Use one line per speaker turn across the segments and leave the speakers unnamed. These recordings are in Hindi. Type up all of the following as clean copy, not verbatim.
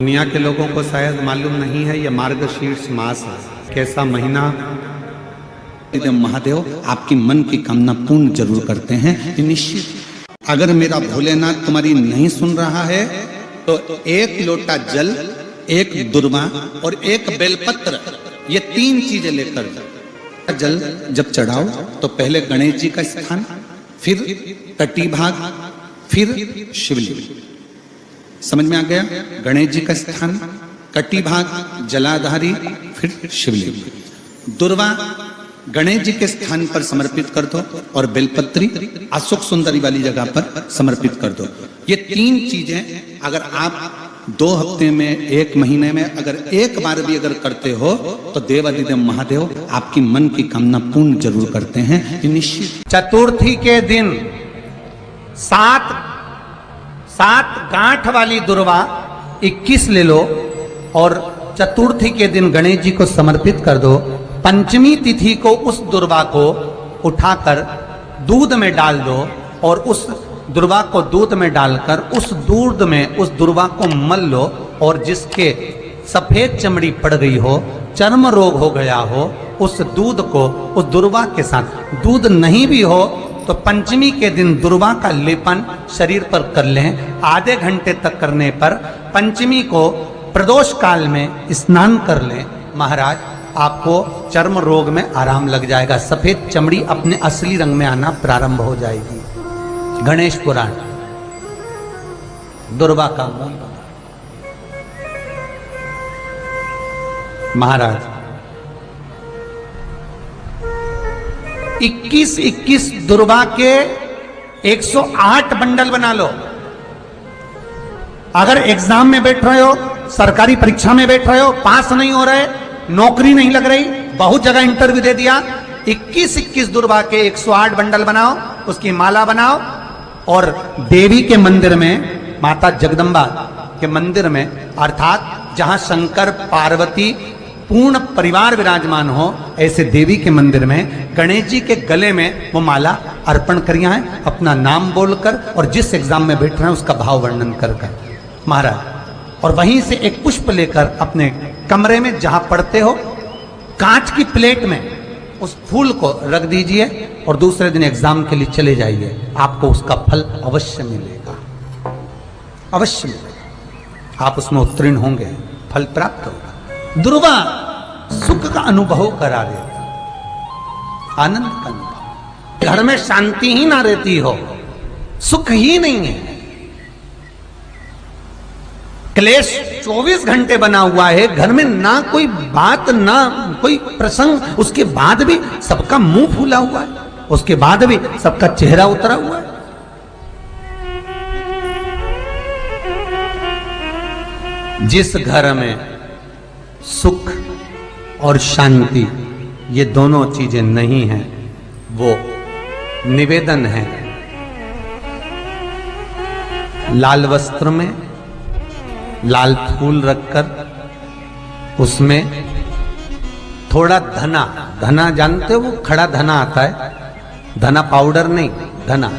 दुनिया के लोगों को शायद मालूम नहीं है, यह मार्गशीर्ष मास है। कैसा महीना।
महादेव आपकी मन की कामना पूर्ण जरूर करते हैं, निश्चित। अगर मेरा भोलेनाथ तुम्हारी नहीं सुन रहा है तो एक लोटा जल, एक दुर्वा और एक बेलपत्र, ये 3 चीजें लेकर जल जब चढ़ाओ तो पहले गणेश जी का स्थान, फिर तटी भाग, फिर शिवलिंग। समझ में आ गया? गणेश जी का स्थान, कटी भाग, जलाधारी, फिर शिवलिंग। दुर्वा गणेश जी के स्थान पर समर्पित कर दो और बेलपत्री अशोक सुंदरी वाली जगह पर समर्पित कर दो। ये 3 चीजें अगर आप 2 हफ्ते में, 1 महीने में अगर एक बार भी अगर करते हो तो देवादिदेव महादेव आपकी मन की कामना पूर्ण जरूर करते हैं, निश्चित।
चतुर्थी के दिन 7 गांठ वाली दुर्वा 21 ले लो और चतुर्थी के दिन गणेश जी को समर्पित कर दो। पंचमी तिथि को उस दुर्वा को उठाकर दूध में डाल दो और उस दुर्वा को दूध में डालकर उस दूध में उस दुर्वा को मल लो और जिसके सफेद चमड़ी पड़ गई हो, चर्म रोग हो गया हो, उस दूध को उस दुर्वा के साथ, दूध नहीं भी हो तो पंचमी के दिन दुर्वा का लेपन शरीर पर कर लें। आधे घंटे तक करने पर पंचमी को प्रदोष काल में स्नान कर लें। महाराज आपको चर्म रोग में आराम लग जाएगा, सफेद चमड़ी अपने असली रंग में आना प्रारंभ हो जाएगी। गणेश पुराण दुर्वा का मूल। महाराज 21 दुर्वा के 108 बंडल बना लो। अगर एग्जाम में बैठ रहे हो, सरकारी परीक्षा में बैठ रहे हो, पास नहीं हो रहे, नौकरी नहीं लग रही, बहुत जगह इंटरव्यू दे दिया, 21 दुर्वा के 108 बंडल बनाओ, उसकी माला बनाओ और देवी के मंदिर में, माता जगदम्बा के मंदिर में, अर्थात जहां शंकर पार्वती पूर्ण परिवार विराजमान हो, ऐसे देवी के मंदिर में गणेश जी के गले में वो माला अर्पण करिए हैं, अपना नाम बोलकर और जिस एग्जाम में बैठ रहे हैं उसका भाव वर्णन कर महाराज। और वहीं से एक पुष्प लेकर अपने कमरे में जहां पढ़ते हो, कांच की प्लेट में उस फूल को रख दीजिए और दूसरे दिन एग्जाम के लिए चले जाइए। आपको उसका फल अवश्य मिलेगा, अवश्य मिलेगा। आप उसमें उत्तीर्ण होंगे, फल प्राप्त होगा। दुर्वा सुख का अनुभव करा देता, आनंद का अनुभव। घर में शांति ही ना रहती हो, सुख ही नहीं है, क्लेश 24 घंटे बना हुआ है घर में, ना कोई बात ना कोई प्रसंग, उसके बाद भी सबका मुंह फूला हुआ है, उसके बाद भी सबका चेहरा उतरा हुआ है। जिस घर में सुख और शांति ये दोनों चीजें नहीं हैं, वो निवेदन है लाल वस्त्र में लाल फूल रखकर उसमें थोड़ा धना, धना जानते हो, वो खड़ा धना आता है, धना पाउडर नहीं, धना,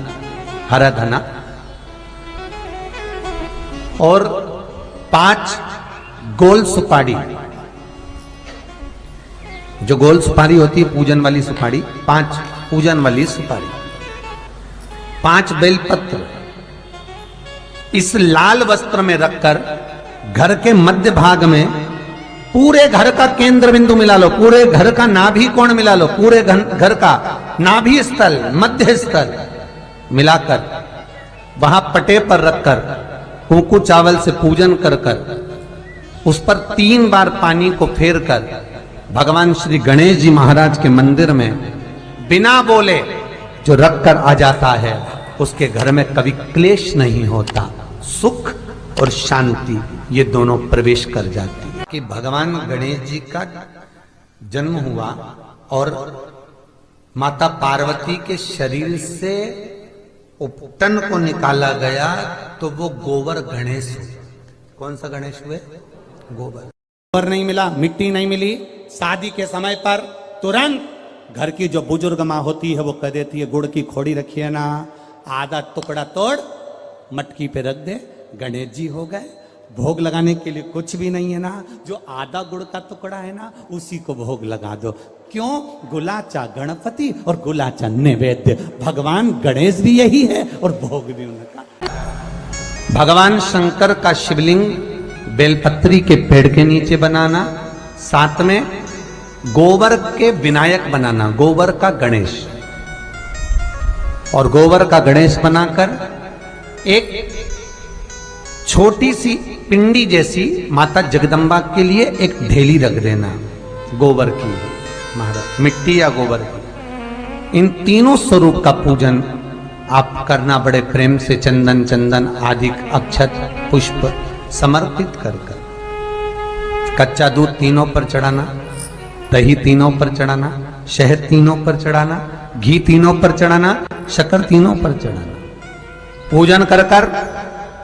हरा धना, और 5 गोल सुपारी, जो गोल सुपारी होती है पूजन वाली सुपारी, 5 पूजन वाली सुपारी, 5 बेलपत्र इस लाल वस्त्र में रखकर घर के मध्य भाग में पूरे घर का केंद्र बिंदु मिला लो, पूरे घर का नाभि कोण मिला लो, पूरे घर का नाभि स्थल, मध्य स्थल मिलाकर वहां पटे पर रखकर कुंकू चावल से पूजन कर उस पर 3 बार पानी को फेर कर भगवान श्री गणेश जी महाराज के मंदिर में बिना बोले जो रखकर आ जाता है, उसके घर में कभी क्लेश नहीं होता, सुख और शांति ये दोनों प्रवेश कर जाती है। कि भगवान गणेश जी का जन्म हुआ और माता पार्वती के शरीर से उपटन को निकाला गया तो वो गोबर गणेश हुए। कौन सा गणेश हुए? गोबर नहीं मिला, मिट्टी नहीं मिली। शादी के समय पर तुरंत घर की जो बुजुर्ग माँ होती है वो कह देती है गुड़ की खोड़ी रखिए ना, आधा टुकड़ा तोड़ मटकी पे रख दे, गणेश जी हो गए।
भोग लगाने के लिए कुछ भी नहीं है ना, जो आधा गुड़ का टुकड़ा है ना उसी को भोग लगा दो। क्यों? गुलाचा गणपति और गुलाचा नैवेद्य। भगवान गणेश भी यही है और भोग भी उनका।
भगवान शंकर का शिवलिंग बेलपत्री के पेड़ के नीचे बनाना, साथ में गोबर के विनायक बनाना, गोबर का गणेश, और गोबर का गणेश बनाकर एक छोटी सी पिंडी जैसी माता जगदम्बा के लिए एक ढेली रख देना, गोबर की, महाराज मिट्टी या गोबर की। इन तीनों स्वरूप का पूजन आप करना बड़े प्रेम से, चंदन आदि अक्षत पुष्प समर्पित कर कर। कच्चा दूध तीनों पर चढ़ाना, दही तीनों पर चढ़ाना, शहद तीनों पर चढ़ाना, घी तीनों पर चढ़ाना, शक्कर तीनों पर चढ़ाना। पूजन कर कर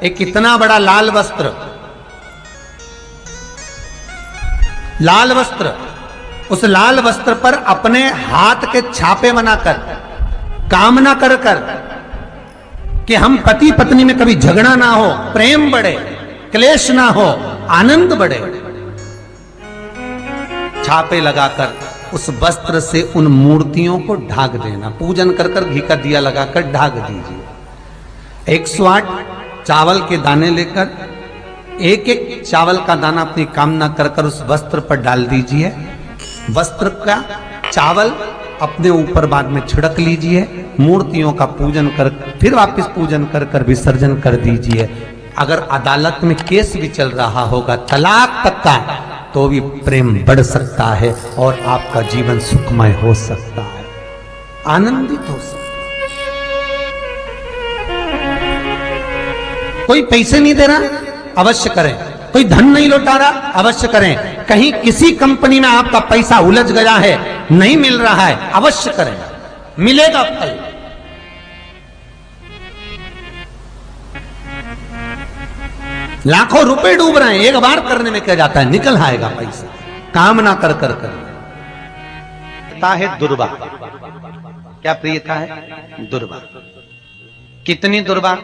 एक इतना बड़ा लाल वस्त्र, उस लाल वस्त्र पर अपने हाथ के छापे बनाकर कामना कर कर कि हम पति पत्नी में कभी झगड़ा ना हो, प्रेम बढ़े, क्लेश ना हो, आनंद बढ़े, छापे लगाकर उस वस्त्र से उन मूर्तियों को ढाक देना। पूजन कर कर घी का दिया लगाकर ढाक दीजिए। 108 चावल के दाने लेकर एक एक चावल का दाना अपनी कामना कर कर उस वस्त्र पर डाल दीजिए। वस्त्र का चावल अपने ऊपर बाद में छिड़क लीजिए। मूर्तियों का पूजन कर फिर वापस पूजन कर कर विसर्जन कर दीजिए। अगर अदालत में केस भी चल रहा होगा तलाक तक का, तो भी प्रेम बढ़ सकता है और आपका जीवन सुखमय हो सकता है, आनंदित हो सकता है। कोई पैसे नहीं दे रहा, अवश्य करें। कोई धन नहीं लौटा रहा, अवश्य करें। कहीं किसी कंपनी में आपका पैसा उलझ गया है, नहीं मिल रहा है, अवश्य करें, मिलेगा फल। लाखों रुपए डूब रहे हैं, एक बार करने में क्या जाता है, निकल आएगा पैसा। कामना कर कर कर प्रियता है दुर्वा। क्या प्रियता है? दुर्वा। कितनी दुर्वा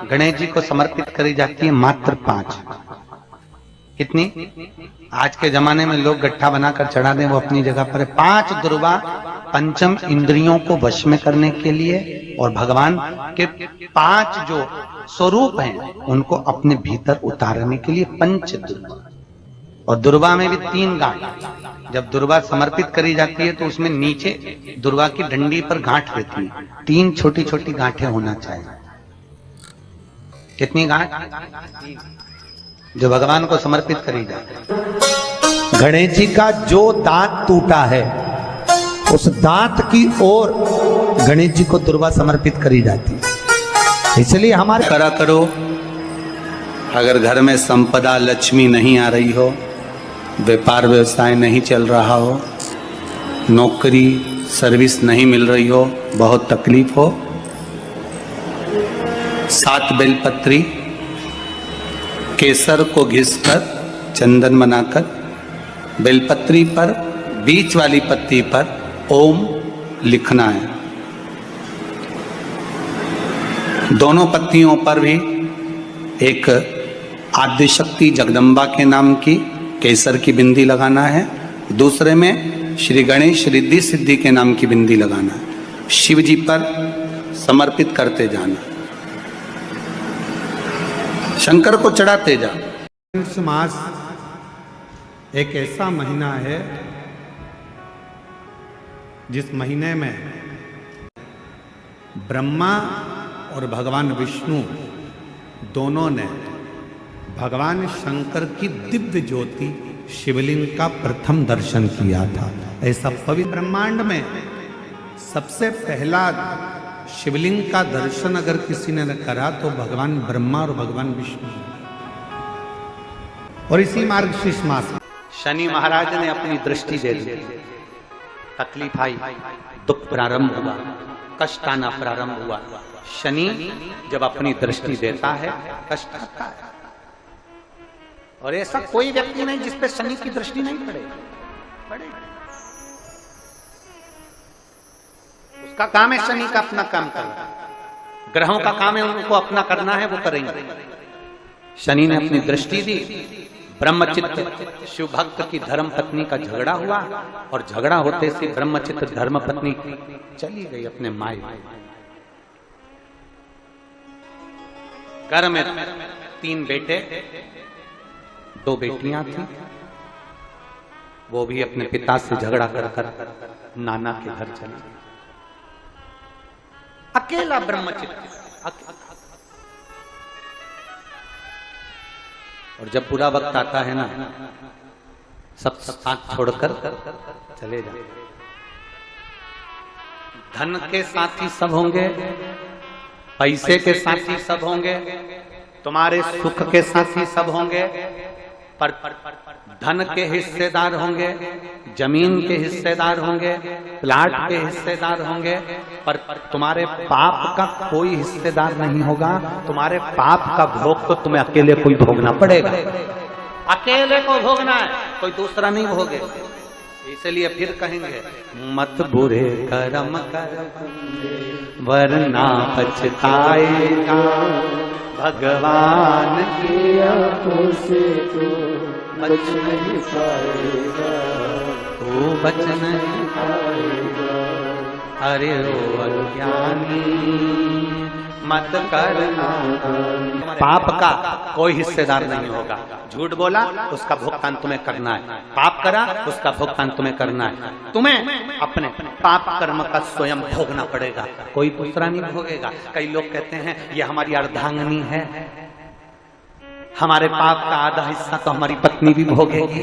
गणेश जी को समर्पित करी जाती है? मात्र 5। कितनी? आज के जमाने में लोग गट्ठा बनाकर चढ़ा दें, वो अपनी जगह पर है। 5 दुर्वा पंचम इंद्रियों को वश में करने के लिए और भगवान के 5 जो स्वरूप हैं उनको अपने भीतर उतारने के लिए 5 दुर्वा। और दुर्वा में भी 3 गांठ। जब दुर्वा समर्पित करी जाती है तो उसमें नीचे दुर्वा की डंडी पर गांठ रहती है, 3 छोटी छोटी गांठें होना चाहिए। कितनी गांठ? जो भगवान को समर्पित करी जाती है। गणेश जी का जो दांत टूटा है उस दांत की ओर गणेश जी को दुर्वा समर्पित करी जाती है। इसलिए हमारे
करा करो। अगर घर में संपदा लक्ष्मी नहीं आ रही हो, व्यापार व्यवसाय नहीं चल रहा हो, नौकरी सर्विस नहीं मिल रही हो, बहुत तकलीफ हो, 7 बेलपत्री केसर को घिसकर चंदन बनाकर बेलपत्री पर बीच वाली पत्ती पर ओम लिखना है। दोनों पत्तियों पर भी एक आद्यशक्ति जगदम्बा के नाम की केसर की बिंदी लगाना है, दूसरे में श्री गणेश रिद्धि सिद्धि के नाम की बिंदी लगाना है। शिव जी पर समर्पित करते जाना, शंकर को चढ़ाते जाना।
मास एक ऐसा महीना है जिस महीने में ब्रह्मा और भगवान विष्णु दोनों ने भगवान शंकर की दिव्य ज्योति शिवलिंग का प्रथम दर्शन किया था। ऐसा पवित्र ब्रह्मांड में सबसे पहला शिवलिंग का दर्शन अगर किसी ने करा तो भगवान ब्रह्मा और भगवान विष्णु। और इसी मार्गशीर्ष मास में शनि महाराज ने अपनी दृष्टि दे दी, तकलीफ आई, दुख प्रारंभ हुआ, कष्ट आना प्रारंभ हुआ। शनि जब अपनी दृष्टि देता है कष्ट आता है। और ऐसा कोई व्यक्ति नहीं जिस पे शनि की दृष्टि नहीं पड़े। उसका काम है शनि का अपना काम करना, ग्रहों का काम है उनको अपना करना है, वो करेंगे। शनि ने अपनी दृष्टि दी, ब्रह्मचित्त शिव भक्त की धर्म पत्नी का झगड़ा हुआ और झगड़ा होते से ब्रह्मचित्त धर्म पत्नी चली गई अपने माई। घर में 3 बेटे 2 बेटियां थी, वो भी अपने पिता से झगड़ा कर नाना के घर चली गई। अकेला ब्रह्मचित्त। और जब पूरा वक्त आता है ना, सब साथ छोड़कर चले जाते। धन के साथी सब होंगे, पैसे के साथी सब होंगे, तुम्हारे सुख के साथी सब होंगे, पर धन के हिस्सेदार होंगे, जमीन के हिस्सेदार होंगे, प्लाट के हिस्सेदार होंगे, पर तुम्हारे पाप का कोई हिस्सेदार नहीं होगा। तुम्हारे पाप का भोग तो तुम्हें अकेले को ही भोगना पड़ेगा, अकेले को भोगना है, कोई दूसरा नहीं भोगे। इसलिए फिर कहेंगे मत बुरे कर्म कर वरना पछताएगा, भगवान की आंखों से तू बच नहीं पाएगा, तू बच नहीं पाएगा। अरे ओ अज्ञानी मत करना, पाप का कोई हिस्सेदार नहीं होगा। झूठ बोला उसका भुगतान तुम्हें करना है, पाप करा उसका भुगतान तुम्हें करना है। तुम्हें अपने पाप कर्म का स्वयं भोगना पड़ेगा, कोई दूसरा नहीं भोगेगा। कई लोग कहते हैं ये हमारी अर्धांगिनी है, हमारे पाप का आधा हिस्सा तो हमारी पत्नी भी भोगेगी।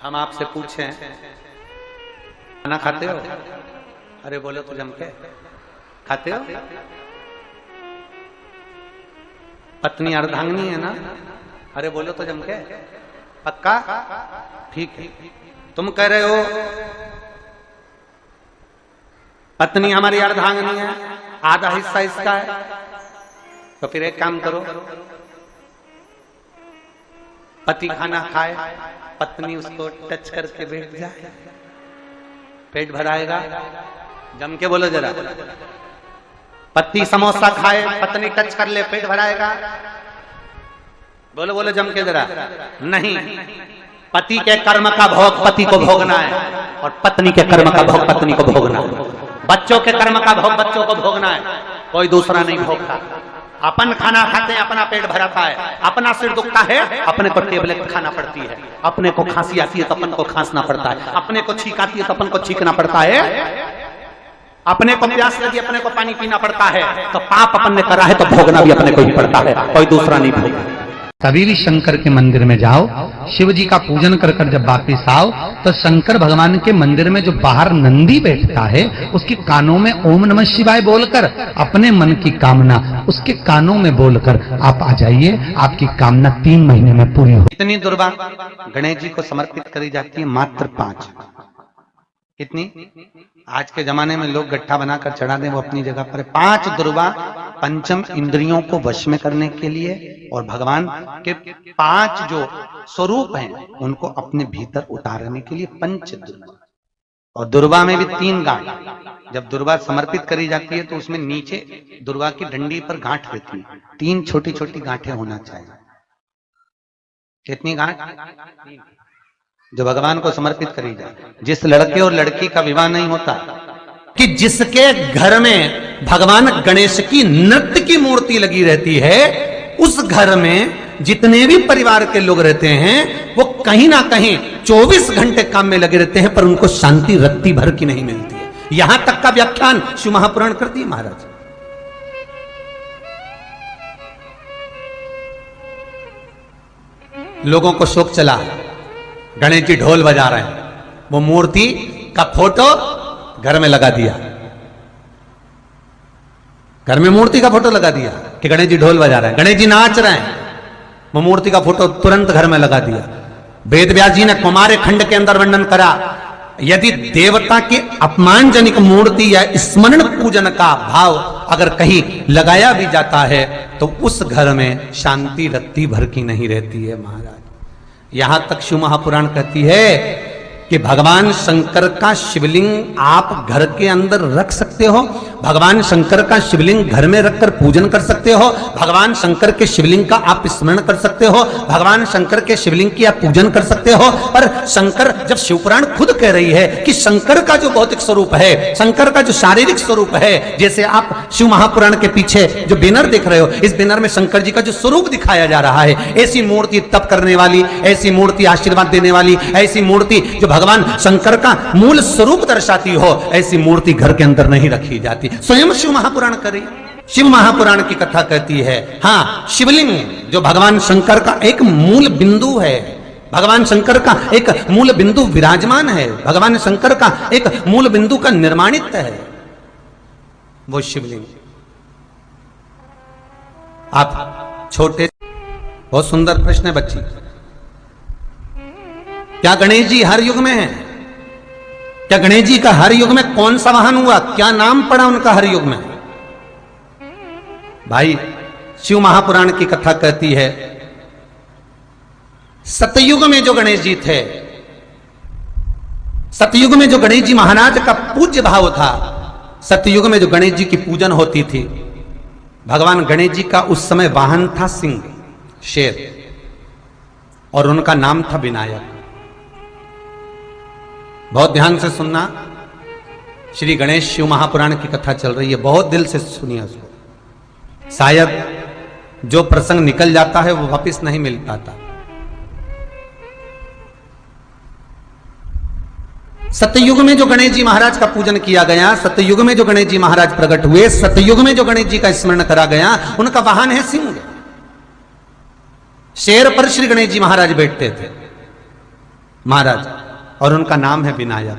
हम आपसे पूछें खाना खाते हो? अरे बोलो तो जम के खाते हो? पत्नी अर्धांगिनी है ना? अरे बोलो तो जम के, पक्का? ठीक है। तुम कह रहे हो पत्नी हमारी अर्धांगिनी है, आधा हिस्सा इसका है, तो फिर एक काम करो, पति खाना खाए, पत्नी उसको टच करके बैठ जाए, पेट भराएगा। जम के बोलो जरा। पति समोसा खाए, पत्नी टच कर ले, पेट भराएगा? बोलो बोलो जम के जरा। नहीं, पति के कर्म का भोग पति को भोगना है और पत्नी के कर्म का भोग पत्नी को भोगना है। बच्चों के कर्म का भोग बच्चों को भोगना है, कोई दूसरा नहीं भोगता। अपन खाना खाते हैं, अपना पेट भराता है, अपना सिर दुखता है, अपने को टेबलेट खाना पड़ती है, अपने को खांसी आती है तो अपन को खांसना पड़ता है, अपने को छींक आती है तो अपन को छींकना पड़ता है, अपने को प्यास लगी अपने को पानी पीना पड़ता है। तो पाप अपन ने करा है तो भोगना भी अपने को ही पड़ता है, कोई दूसरा नहीं भोगेगा। कभी भी शंकर के मंदिर में जाओ, शिव जी का पूजन कर कर जब वापिस आओ तो शंकर भगवान के मंदिर में जो बाहर नंदी बैठता है उसके कानों में ओम नमः शिवाय बोलकर अपने मन की कामना उसके कानों में बोलकर आप आ जाइए, आपकी कामना 3 महीने में पूरी हो। इतनी दुर्वा गणेश जी को समर्पित करी जाती है, मात्र 5। कितनी? आज के जमाने में लोग गट्ठा बनाकर चढ़ा दें, वो अपनी जगह पर 5 दुर्वा पंचम इंद्रियों को वश में करने के लिए और भगवान के 5 जो स्वरूप हैं उनको अपने भीतर उतारने के लिए 5 दुर्वा। और दुर्वा में भी 3 गांठ। जब दुर्वा समर्पित करी जाती है तो उसमें नीचे दुर्वा की डंडी पर गांठ रहती है, 3 छोटी छोटी गांठें होना चाहिए। कितनी गांठ? जो भगवान को समर्पित करी जाए। जिस लड़के और लड़की का विवाह नहीं होता, कि जिसके घर में भगवान गणेश की नृत्य की मूर्ति लगी रहती है, उस घर में जितने भी परिवार के लोग रहते हैं वो कहीं ना कहीं 24 घंटे काम में लगे रहते हैं, पर उनको शांति रत्ती भर की नहीं मिलती है। यहां तक का व्याख्यान शिव महापुराण कर दिए महाराज। लोगों को शोक चला, गणेश जी ढोल बजा रहे हैं, वो मूर्ति का फोटो घर में लगा दिया, घर में मूर्ति का फोटो लगा दिया कि गणेश जी ढोल बजा रहे हैं, गणेश जी नाच रहे हैं, वो मूर्ति का फोटो तुरंत घर में लगा दिया। वेद व्यास जी ने कुमार खंड के अंदर वर्णन करा, यदि देवता की अपमानजनक मूर्ति या स्मरण पूजन का भाव अगर कहीं लगाया भी जाता है तो उस घर में शांति रत्ती भर की नहीं रहती है महाराज। यहां तक शिव महापुराण कहती है कि भगवान शंकर का शिवलिंग आप घर के अंदर रख सकते हो, भगवान शंकर का शिवलिंग घर में रखकर पूजन कर सकते हो, भगवान शंकर के शिवलिंग का आप स्मरण कर सकते हो, भगवान शंकर के शिवलिंग की आप पूजन कर सकते हो। पर शंकर, जब शिवपुराण खुद कह रही है कि शंकर का जो भौतिक स्वरूप है, शंकर का जो शारीरिक स्वरूप है, जैसे आप शिव महापुराण के पीछे जो बैनर देख रहे हो, इस बैनर में शंकर जी का जो स्वरूप दिखाया जा रहा है, ऐसी मूर्ति तप करने वाली, ऐसी मूर्ति आशीर्वाद देने वाली, ऐसी मूर्ति जो भगवान शंकर का मूल स्वरूप दर्शाती हो, ऐसी मूर्ति घर के अंदर नहीं रखी जाती। स्वयं शिव महापुराण करे, शिव महापुराण की कथा कहती है, हाँ, शिवलिंग जो भगवान शंकर का एक मूल बिंदु है, भगवान शंकर का एक मूल बिंदु विराजमान है, भगवान शंकर का एक मूल बिंदु का निर्माणित है वो शिवलिंग। आप छोटे, बहुत सुंदर प्रश्न है बच्ची, क्या गणेश जी हर युग में है? क्या गणेश जी का हर युग में कौन सा वाहन हुआ? क्या नाम पड़ा उनका हर युग में? भाई, शिव महापुराण की कथा कहती है, सतयुग में जो गणेश जी थे, सतयुग में जो गणेश जी महाराज का पूज्य भाव था, सतयुग में जो गणेश जी की पूजन होती थी, भगवान गणेश जी का उस समय वाहन था सिंह, शेर, और उनका नाम था विनायक। बहुत ध्यान से सुनना, श्री गणेश शिव महापुराण की कथा चल रही है, बहुत दिल से सुनिए उसको। शायद जो प्रसंग निकल जाता है वो वापस नहीं मिल पाता। सतयुग में जो गणेश जी महाराज का पूजन किया गया, सतयुग में जो गणेश जी महाराज प्रकट हुए, सतयुग में जो गणेश जी का स्मरण करा गया, उनका वाहन है सिंह। शेर पर श्री गणेश जी महाराज बैठते थे, महाराज, और उनका नाम है विनायक।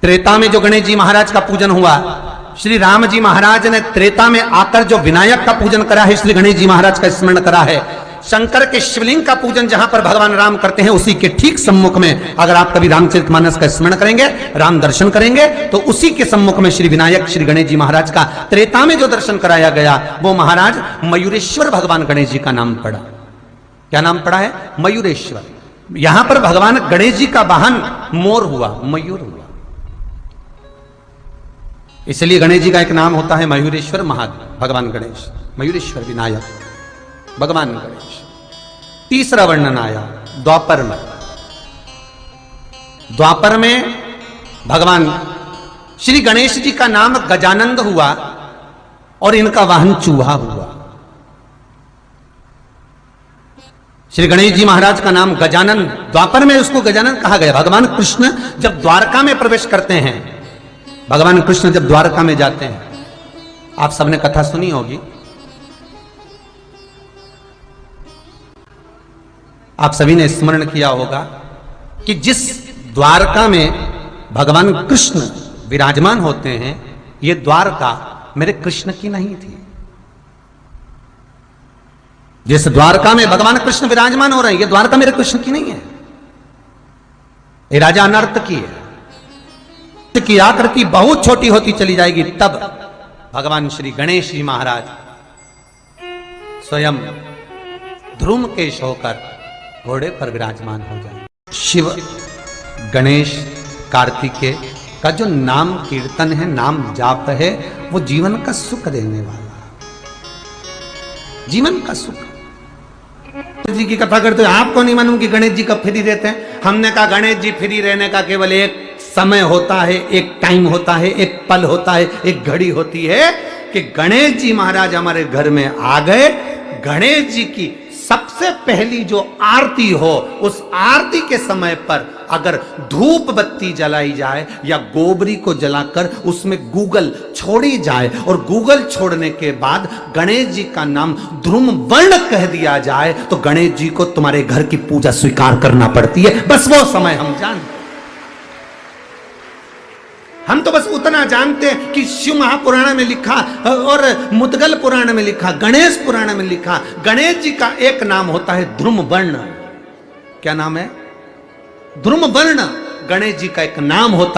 त्रेता में जो गणेश जी महाराज का पूजन हुआ, श्री राम जी महाराज ने त्रेता में आकर जो विनायक का पूजन करा है, श्री गणेश जी महाराज का स्मरण करा है। शंकर के शिवलिंग का पूजन जहां पर भगवान राम करते हैं, उसी के ठीक सम्मुख में अगर आप कभी रामचरितमानस का स्मरण करेंगे, राम दर्शन करेंगे, तो उसी के सम्मुख में श्री विनायक श्री गणेश जी महाराज का त्रेता में जो दर्शन कराया गया, वो महाराज मयूरेश्वर भगवान गणेश जी का नाम पड़ा। क्या नाम पड़ा है? मयूरेश्वर। यहां पर भगवान गणेश जी का वाहन मोर हुआ, मयूर हुआ, इसलिए गणेश जी का एक नाम होता है मयूरेश्वर भगवान गणेश, मयूरेश्वर विनायक भगवान गणेश। तीसरा वर्णन आया द्वापर में। द्वापर में भगवान श्री गणेश जी का नाम गजानंद हुआ और इनका वाहन चूहा हुआ। श्री गणेश जी महाराज का नाम गजानन, द्वापर में उसको गजानन कहा गया। भगवान कृष्ण जब द्वारका में प्रवेश करते हैं, भगवान कृष्ण जब द्वारका में जाते हैं, आप सबने कथा सुनी होगी, आप सभी ने स्मरण किया होगा कि जिस द्वारका में भगवान कृष्ण विराजमान होते हैं, यह द्वारका मेरे कृष्ण की नहीं थी। जिस द्वारका में भगवान कृष्ण विराजमान हो रहे हैं, यह द्वारका मेरे कृष्ण की नहीं है, ये राजा अनर्थ की है। की आकृति बहुत छोटी होती चली जाएगी, तब भगवान श्री गणेश जी महाराज स्वयं ध्रुमकेश होकर घोड़े पर विराजमान हो जाए। शिव गणेश कार्तिकेय का जो नाम कीर्तन है, नाम जाप है, वो जीवन का सुख देने वाला, जीवन का सुख। जी की कथा करते हो, आपको नहीं मालूम कि गणेश जी कब फ्री रहते हैं? हमने कहा गणेश जी फ्री रहने का केवल एक समय होता है, एक टाइम होता है, एक पल होता है, एक घड़ी होती है कि गणेश जी महाराज हमारे घर में आ गए। गणेश जी की सबसे पहली जो आरती हो, उस आरती के समय पर अगर धूप बत्ती जलाई जाए या गोबरी को जलाकर उसमें गूगल छोड़ी जाए और गूगल छोड़ने के बाद गणेश जी का नाम ध्रुम वर्ण कह दिया जाए, तो गणेश जी को तुम्हारे घर की पूजा स्वीकार करना पड़ती है। बस वो समय हम जानते, हम तो बस उतना जानते हैं कि शिव महापुराण में लिखा और मुद्गल पुराण में लिखा, गणेश पुराण में लिखा, गणेश जी का एक नाम होता है ध्रुम वर्ण। क्या नाम है? ध्रुम वर्ण गणेश जी का एक नाम होता